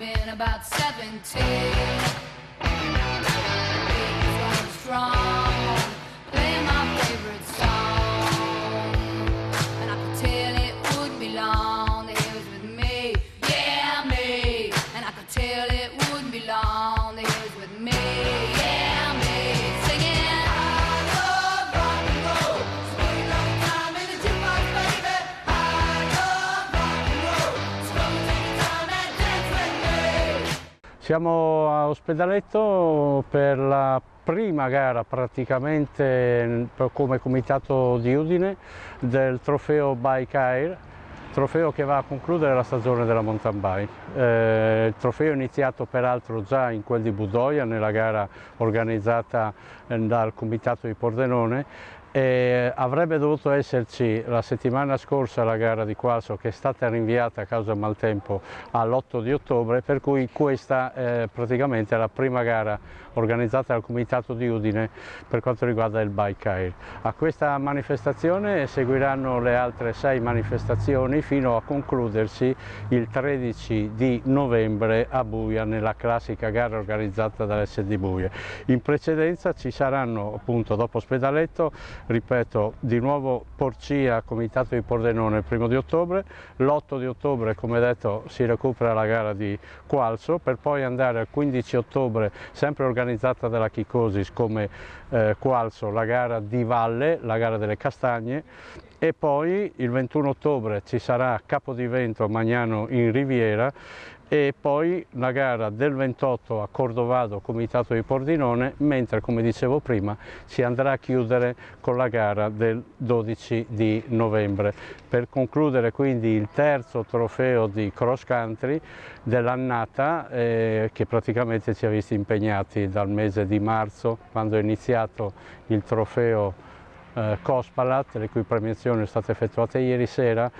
been about 17. Baby's going strong, play my favorite song, and I could tell it wouldn't be long that he was with me, yeah, me. And I could tell it wouldn't be long that he was with me, yeah, me. Singing, I love rock and roll, spending all the time in the jukebox, baby. I love rock and roll, so come and take the time and dance with me. Siamo a Ospedaletto per la prima gara praticamente come comitato di Udine del trofeo Bike Air, trofeo che va a concludere la stagione della mountain bike. Il trofeo è iniziato peraltro già in quel di Budoia nella gara organizzata dal comitato di Pordenone. Avrebbe dovuto esserci la settimana scorsa la gara di Qualso, che è stata rinviata a causa del maltempo all'8 di ottobre, per cui questa praticamente è la prima gara organizzata dal comitato di Udine per quanto riguarda il Bike Air. A questa manifestazione seguiranno le altre 6 manifestazioni fino a concludersi il 13 di novembre a Buia nella classica gara organizzata dall'SD Buia. In precedenza ci saranno appunto dopo Ospedaletto, ripeto, di nuovo Porcia, comitato di Pordenone il 1° di ottobre, l'8 di ottobre come detto si recupera la gara di Qualso, per poi andare al 15 ottobre sempre organizzata dalla Chicosis come Qualso la gara di Valle, la gara delle castagne, e poi il 21 ottobre ci sarà Capodivento a Magnano in Riviera e poi la gara del 28 a Cordovado, comitato di Pordenone, mentre come dicevo prima si andrà a chiudere con la gara del 12 di novembre per concludere quindi il terzo trofeo di cross country dell'annata che praticamente ci ha visti impegnati dal mese di marzo, quando è iniziato il trofeo Cospalat, le cui premiazioni sono state effettuate ieri sera,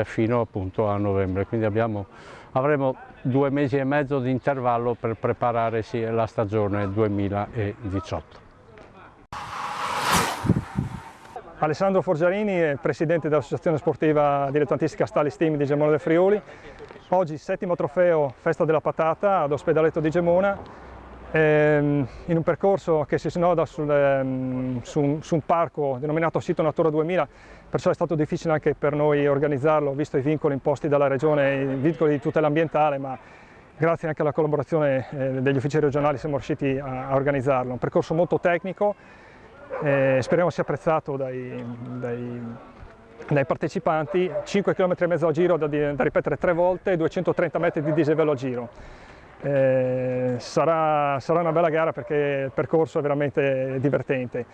fino appunto a novembre. Quindi avremo 2 mesi e mezzo di intervallo per preparare la stagione 2018. Alessandro Forgiarini è presidente dell'Associazione Sportiva Dilettantistica Stali Steam di Gemona del Friuli. Oggi 7° trofeo Festa della Patata ad Ospedaletto di Gemona, in un percorso che si snoda su un parco denominato Sito Natura 2000, perciò è stato difficile anche per noi organizzarlo, visto i vincoli imposti dalla Regione, i vincoli di tutela ambientale, ma grazie anche alla collaborazione degli uffici regionali siamo riusciti a organizzarlo. Un percorso molto tecnico, speriamo sia apprezzato dai partecipanti. 5,5 km a giro da ripetere 3 volte, 230 metri di dislivello a giro. Sarà una bella gara perché il percorso è veramente divertente.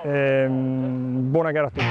Buona gara a tutti.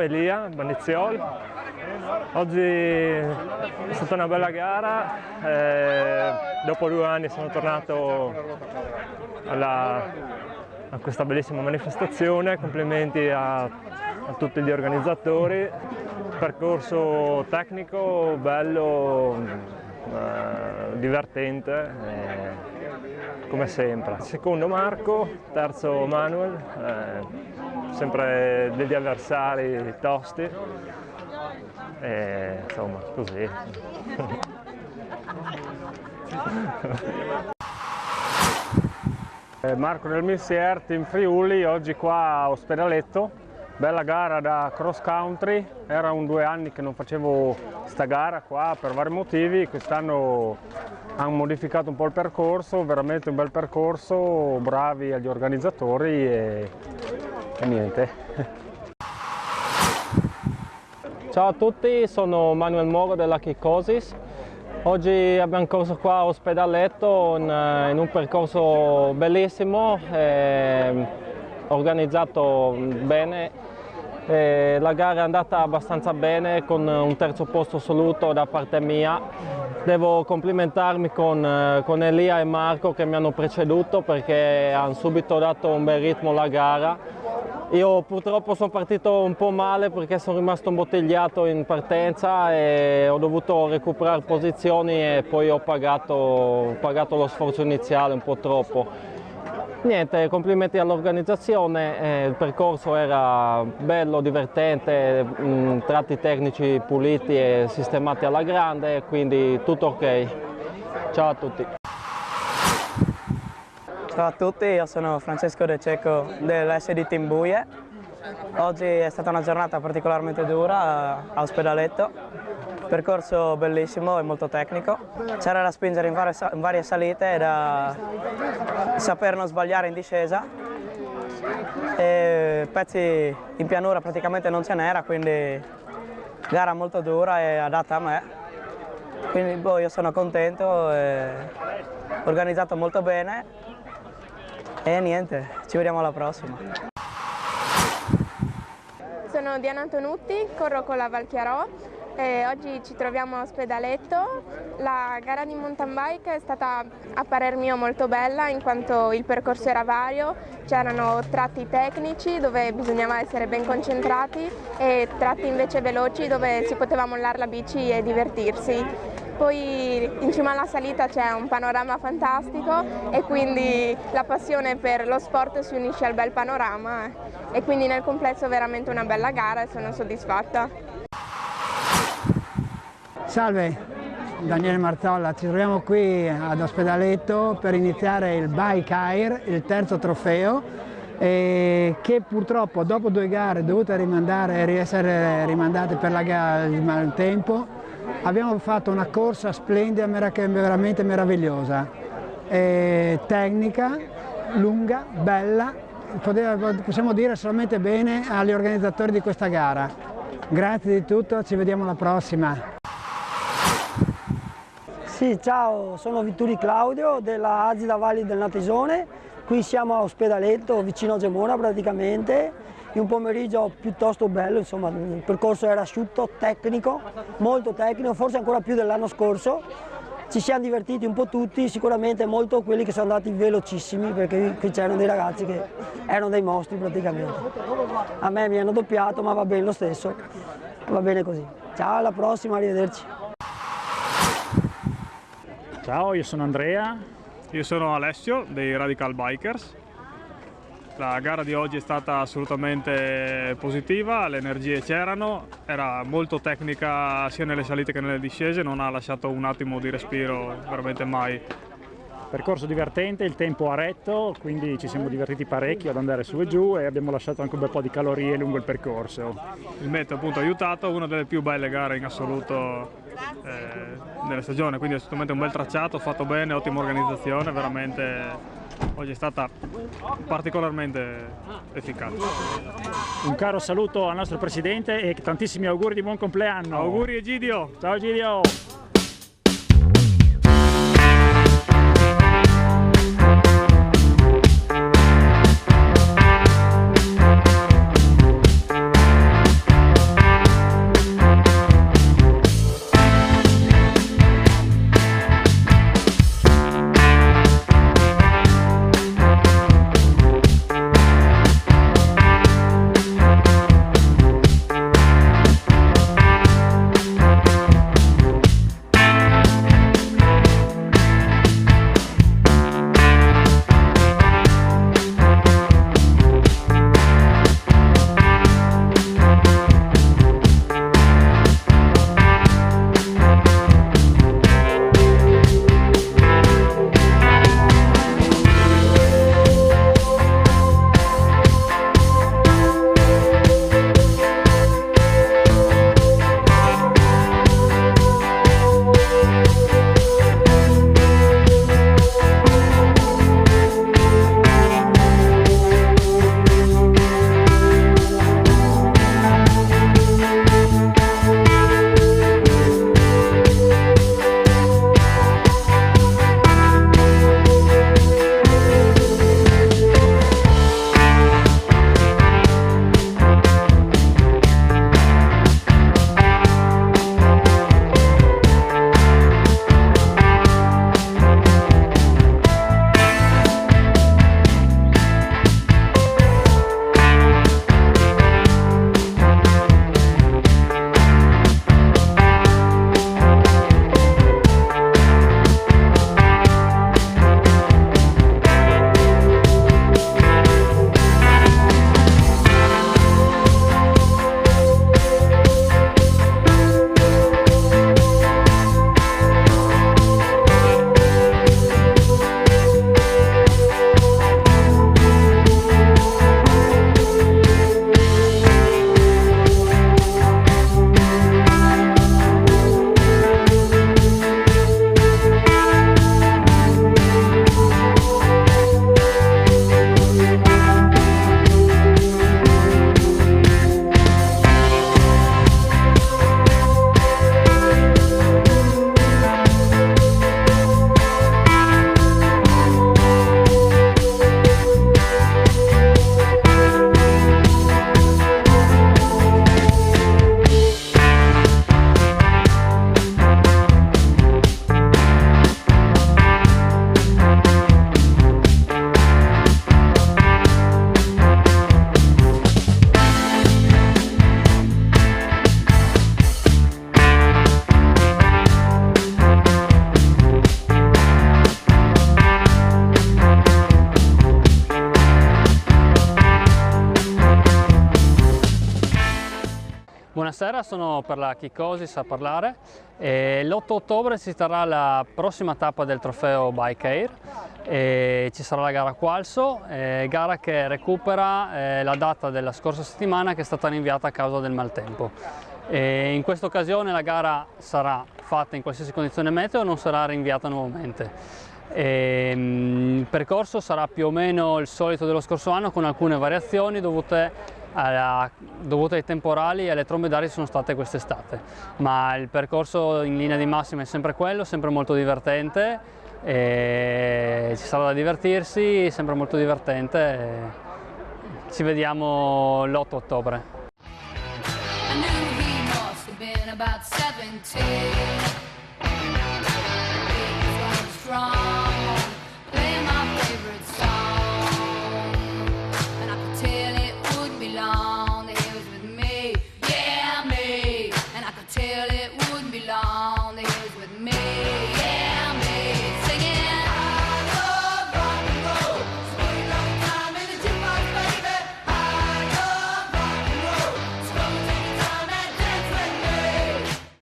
Elia Bandiziol. Oggi è stata una bella gara, dopo 2 anni sono tornato a questa bellissima manifestazione, complimenti a tutti gli organizzatori, percorso tecnico, bello, divertente, come sempre. Secondo Marco, terzo Manuel, sempre degli avversari tosti, e insomma così. Marco del Missier, Team Friuli, oggi qua a Ospedaletto, bella gara da cross country, erano 2 anni che non facevo sta gara qua per vari motivi, quest'anno hanno modificato un po' il percorso, veramente un bel percorso, bravi agli organizzatori e niente. Ciao a tutti, sono Manuel Moro della Chicosis. Oggi abbiamo corso qua a Ospedaletto in un percorso bellissimo, organizzato bene. La gara è andata abbastanza bene con un terzo posto assoluto da parte mia. Devo complimentarmi con Elia e Marco che mi hanno preceduto perché hanno subito dato un bel ritmo alla gara. Io purtroppo sono partito un po' male perché sono rimasto imbottigliato in partenza e ho dovuto recuperare posizioni e poi ho pagato lo sforzo iniziale un po' troppo. Niente, complimenti all'organizzazione, il percorso era bello, divertente, tratti tecnici puliti e sistemati alla grande, quindi tutto ok. Ciao a tutti. Ciao a tutti, io sono Francesco De Cecco dell'SD Team Buie. Oggi è stata una giornata particolarmente dura a Ospedaletto, percorso bellissimo e molto tecnico. C'era da spingere in varie salite e da saper non sbagliare in discesa. E pezzi in pianura praticamente non ce n'era, quindi gara molto dura e adatta a me. Quindi io sono contento, organizzato molto bene. E niente, ci vediamo alla prossima. Sono Diana Antonutti, corro con la Valchiarò e oggi ci troviamo a Ospedaletto. La gara di mountain bike è stata a parer mio molto bella in quanto il percorso era vario, c'erano tratti tecnici dove bisognava essere ben concentrati e tratti invece veloci dove si poteva mollare la bici e divertirsi. Poi in cima alla salita c'è un panorama fantastico e quindi la passione per lo sport si unisce al bel panorama e quindi nel complesso veramente una bella gara e sono soddisfatta. Salve, Daniele Marzolla, ci troviamo qui ad Ospedaletto per iniziare il Bike Air, il terzo trofeo, che purtroppo dopo 2 gare dovute essere rimandate per il maltempo. Abbiamo fatto una corsa splendida, veramente meravigliosa, tecnica, lunga, bella, possiamo dire solamente bene agli organizzatori di questa gara. Grazie di tutto, ci vediamo alla prossima. Sì, ciao, sono Vitturi Claudio della Azida Valli del Natisone, qui siamo a Ospedaletto, vicino a Gemona praticamente. In un pomeriggio piuttosto bello, insomma, il percorso era asciutto, tecnico, molto tecnico, forse ancora più dell'anno scorso. Ci siamo divertiti un po' tutti, sicuramente molto quelli che sono andati velocissimi, perché qui c'erano dei ragazzi che erano dei mostri praticamente. A me mi hanno doppiato, ma va bene lo stesso, va bene così. Ciao, alla prossima, arrivederci. Ciao, io sono Andrea. Io sono Alessio dei Radical Bikers. La gara di oggi è stata assolutamente positiva, le energie c'erano, era molto tecnica sia nelle salite che nelle discese, non ha lasciato un attimo di respiro veramente mai. Percorso divertente, il tempo ha retto, quindi ci siamo divertiti parecchio ad andare su e giù e abbiamo lasciato anche un bel po' di calorie lungo il percorso. Il meteo appunto ha aiutato, una delle più belle gare in assoluto della stagione, quindi assolutamente un bel tracciato, fatto bene, ottima organizzazione, veramente oggi è stata particolarmente efficace. Un caro saluto al nostro presidente e tantissimi auguri di buon compleanno. Auguri Egidio! Ciao Egidio! buonasera, sono per la Kikosis a parlare. L'8 ottobre si terrà la prossima tappa del trofeo Bike Air e ci sarà la gara a Qualso, gara che recupera la data della scorsa settimana che è stata rinviata a causa del maltempo. In questa occasione la gara sarà fatta in qualsiasi condizione meteo e non sarà rinviata nuovamente. Il percorso sarà più o meno il solito dello scorso anno, con alcune variazioni dovute ai temporali e alle trombe d'aria che sono state quest'estate, ma il percorso in linea di massima è sempre quello, sempre molto divertente, ci sarà da divertirsi, sempre molto divertente. Ci vediamo l'8 ottobre. I knew he must have been about 17.